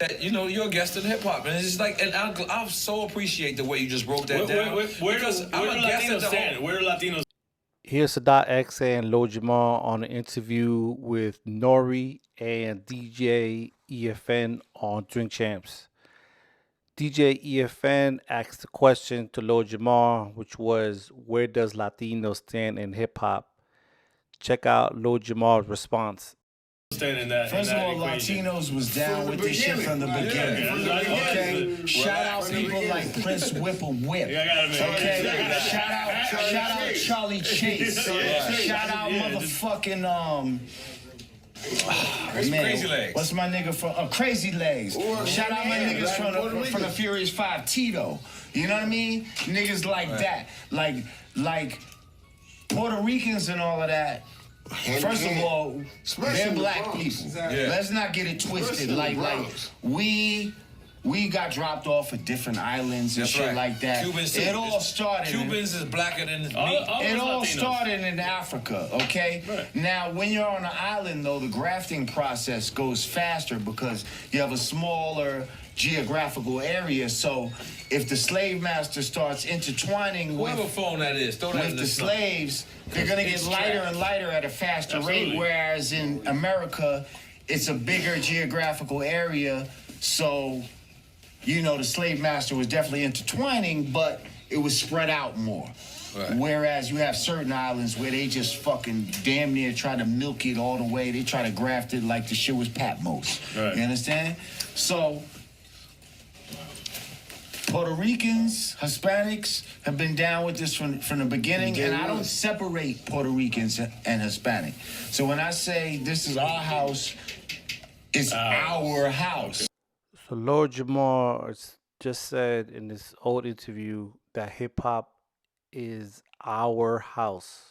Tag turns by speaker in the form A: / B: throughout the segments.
A: that, you know, you're a guest in hip hop, and it's just like, and I so appreciate the way you just broke that down.
B: Where do Latinos stand? Where do Latinos?
C: Here's Sadat X and Lord Jamar on an interview with Nori and DJ EFN on Drink Champs. DJ EFN asked the question to Lord Jamar, which was, where does Latino stand in hip hop? Check out Lord Jamar's response.
D: First of all, Latinos was down with this shit from the beginning. Okay, shout out people like Prince Whipple Whip. Okay, shout out Charlie Chase. Shout out motherfucking
A: Crazy Legs.
D: What's my nigga from Crazy Legs? Shout out my niggas from the Furious 5, Tito. You know what I mean? Niggas like that, like Puerto Ricans and all of that. First of all, they're black people. Let's not get it twisted. Like we got dropped off at different islands and shit like that. It all started.
A: Cubans is blacker than me.
D: It all started in Africa, okay? Right. Now, when you're on an island, though, the grafting process goes faster because you have a smaller geographical area. So if the slave master starts intertwining
A: whoever phone that is, throw that
D: with the slaves, they're going to get lighter and lighter at a faster rate, whereas in America, it's a bigger geographical area. So, you know, the slave master was definitely intertwining, but it was spread out more. Right. Whereas you have certain islands where they just fucking damn near try to milk it all the way. They try to graft it like the shit was Patmos. Right. You understand? So Puerto Ricans, Hispanics have been down with this from the beginning, and I don't separate Puerto Ricans and Hispanic. So when I say this is our house, it's our house.
C: So Lord Jamar just said in this old interview that hip hop is our house,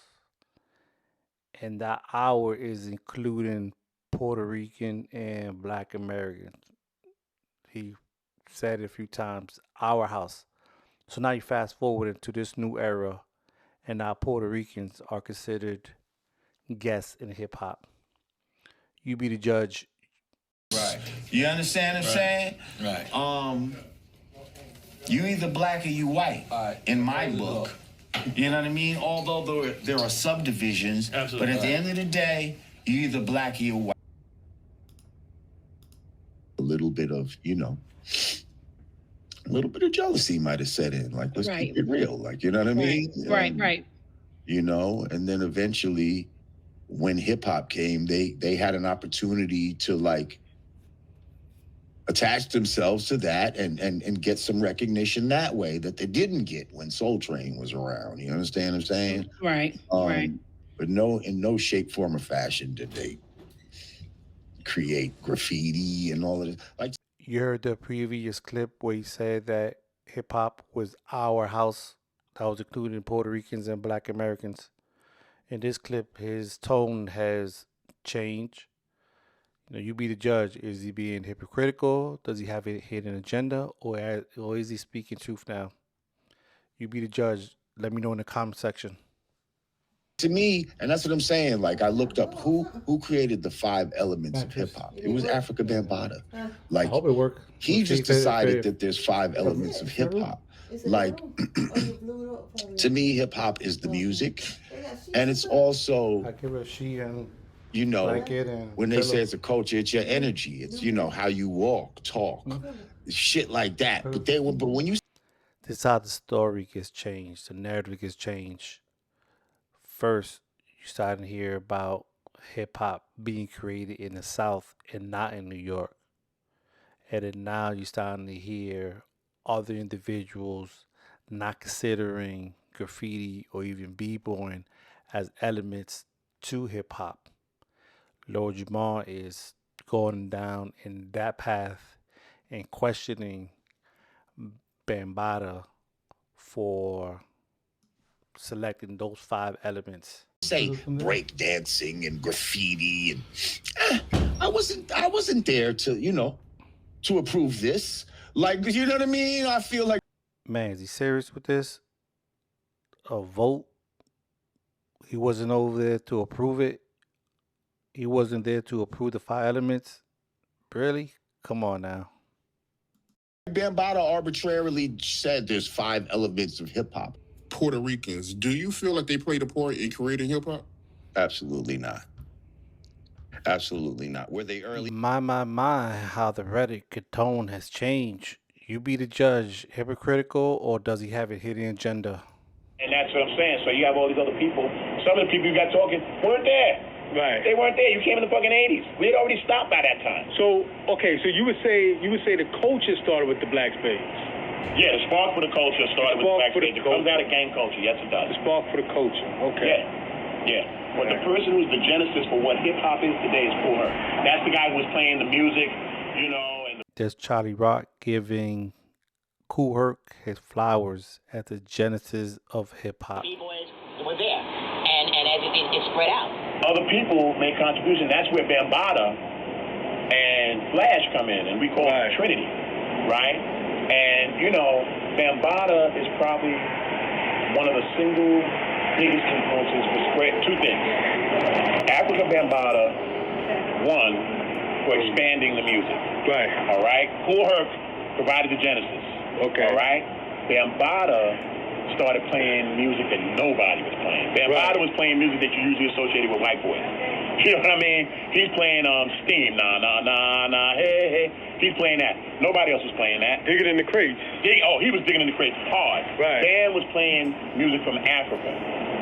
C: and that our is including Puerto Rican and Black Americans. He said it a few times, our house. So now you fast forward into this new era, and now Puerto Ricans are considered guests in hip hop. You be the judge.
D: Right. You understand what I'm saying?
A: Right.
D: You either black or you white, in my book. You know what I mean? Although there are subdivisions, but at the end of the day, you either black or you're white.
E: A little bit of, you know, a little bit of jealousy might have set in. Like, let's keep it real. Like, you know what I mean?
F: Right.
E: You know, and then eventually when hip hop came, they had an opportunity to like attach themselves to that and get some recognition that way that they didn't get when Soul Train was around. You understand what I'm saying?
F: Right.
E: But in no shape, form, or fashion did they create graffiti and all of this. Like,
C: you heard the previous clip where he said that hip hop was our house, that was including Puerto Ricans and Black Americans. In this clip, his tone has changed. You know, you be the judge. Is he being hypocritical? Does he have a hidden agenda, or is he speaking truth now? You be the judge. Let me know in the comment section.
E: To me, and that's what I'm saying, like I looked up who created the 5 elements of hip hop. It was Africa Bambaataa. Like, I hope it worked. He just decided that there's 5 elements of hip hop. Like, to me, hip hop is the music, and it's also, you know, when they say it's a culture, it's your energy. It's, you know, how you walk, talk, shit like that. But when you,
C: this is how the story gets changed, the narrative gets changed. First, you starting to hear about hip hop being created in the South and not in New York. And then now you're starting to hear other individuals not considering graffiti or even b-boying as elements to hip hop. Lord Jamar is going down in that path and questioning Bambaataa for selecting those 5 elements.
E: Say break dancing and graffiti, and I wasn't there to, you know, to approve this. Like, you know what I mean? I feel like,
C: man, is he serious with this? A vote? He wasn't over there to approve it. He wasn't there to approve the 5 elements. Really? Come on now.
E: Bambaataa arbitrarily said there's 5 elements of hip hop.
F: Puerto Ricans, do you feel like they played a part in creating hip hop?
E: Absolutely not. Absolutely not. Were they early?
C: My, how the rhetoric tone has changed. You be the judge, hypocritical, or does he have a hidden agenda?
G: And that's what I'm saying. So you have all these other people. Some of the people you got talking weren't there.
B: Right.
G: They weren't there. You came in the fucking 80s. We had already stopped by that time.
B: So okay, so you would say the culture started with the black spades.
G: Yeah, the spark for the culture started with the black spades. It comes out of gang culture. Yes, it does.
B: The spark for the culture. Okay.
G: Yeah. But the person who's the genesis for what hip hop is today is Kool Herc. That's the guy who was playing the music, you know. And
C: There's Charlie Rock giving Kool Herc his flowers at the genesis of hip hop.
H: B-boys were there, and as it spread out.
G: other people make contributions. That's where Bambaataa and Flash come in, and we call it Trinity, right? And, you know, Bambaataa is probably one of the single biggest influences for spread two things. Africa Bambaataa, one, for expanding the music.
B: Right.
G: All right? Kool Herc provided the genesis.
B: Okay.
G: All right? Bambaataa started playing music that nobody was playing. Bambaataa was playing music that you usually associated with white boys. You know what I mean? He's playing Steam, nah, nah, nah, nah, hey, hey. He's playing that. Nobody else was playing that.
B: Digging in the crates.
G: He was digging in the crates hard.
B: Right.
G: Bam was playing music from Africa,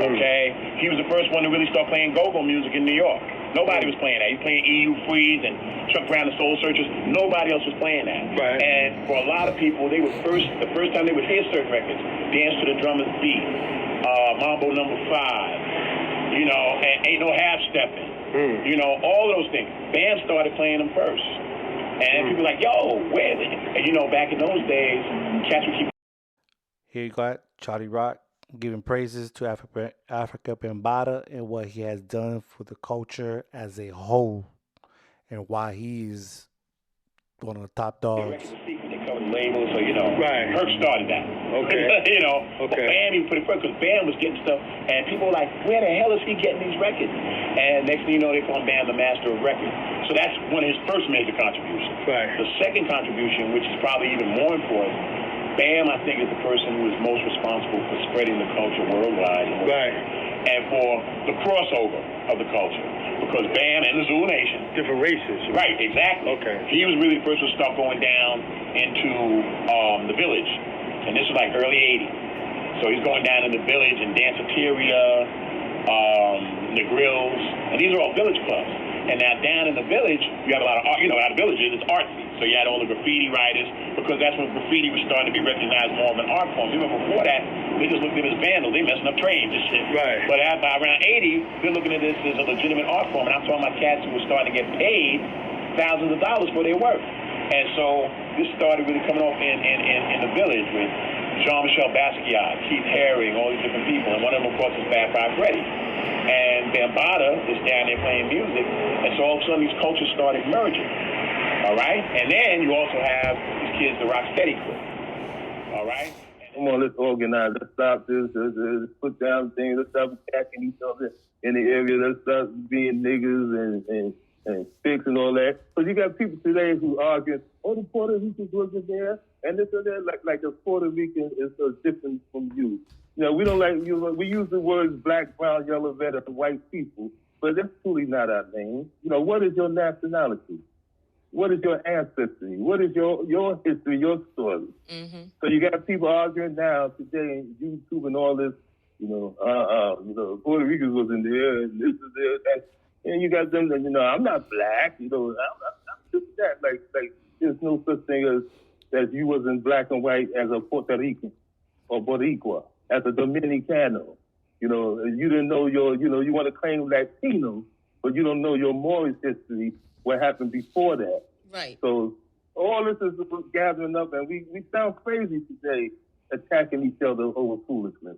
G: okay? He was the first one to really start playing go-go music in New York. Nobody was playing that. He was playing EU Freeze and Chuck Brown and Soul Searchers. Nobody else was playing that.
B: Right.
G: And for a lot of people, the first time they would hear certain records, Dance to the Drummer's Beat, Mambo No. 5, you know, and Ain't No Half-Stepping, you know, all those things. Bam started playing them first. And people were like, yo, where is it? And, you know, back in those days, cats would keep...
C: Here you got Charlie Rock giving praises to Africa Bambaataa and what he has done for the culture as a whole and why he's one of the top dogs.
G: They covered labels, so, you know,
B: Right.
G: Herc started that.
B: Okay.
G: You know,
B: Okay.
G: Bam, he put it first because Bam was getting stuff, and people were like, where the hell is he getting these records? And next thing you know, they call him Bam the Master of Records. So that's one of his first major contributions.
B: Right.
G: The second contribution, which is probably even more important, Bam, I think, is the person who is most responsible for spreading the culture worldwide.
B: Right.
G: And for the crossover of the culture. Because Bam and the Zulu Nation.
B: Different races.
G: Right, exactly.
B: Okay.
G: He was really the first to start going down into the village. And this was like early 80s. So he's going down in the village and Danceteria, the Grills. And these are all village clubs. And now down in the village, you have a lot of art, you know, out of villages, it's artsy. So you had all the graffiti writers, because that's when graffiti was starting to be recognized more of an art form. Even before that, they just looked at it as vandals. They messing up trains and shit.
B: Right.
G: But by around 80, they're looking at this as a legitimate art form. And I'm talking about cats who were starting to get paid thousands of dollars for their work. And so this started really coming off in the village with Jean-Michel Basquiat, Keith Haring, all these different people. And one of them, of course, is Bad Five Freddy. And Bambaataa is down there playing music. And so all of a sudden, these cultures started merging. All right? And then you also have these kids, the Rocksteady crew. All right?
I: Come on, let's organize. Let's stop this. Let's put down things. Let's stop attacking each other in the area. Let's stop being niggas and sticks and all that. But you got people today who argue, oh, the Puerto Ricans wasn't there, and this and that. Like the Puerto Rican is so different from you. You know, we don't like you. We use the words black, brown, yellow, red, and white people, but that's truly not our name. You know, what is your nationality? What is your ancestry? What is your history, your story? Mm-hmm. So you got people arguing now today, YouTube and all this. You know, Puerto Ricans was in there, and this is there, that. And you got them that, you know, I'm not black. You know, I'm just that. Like there's no such thing as you wasn't black and white as a Puerto Rican or Boricua, as a Dominicano. You know, you didn't know you want to claim Latino, but you don't know your Moorish history, what happened before that.
J: Right.
I: So all this is gathering up, and we sound crazy today attacking each other over foolishness.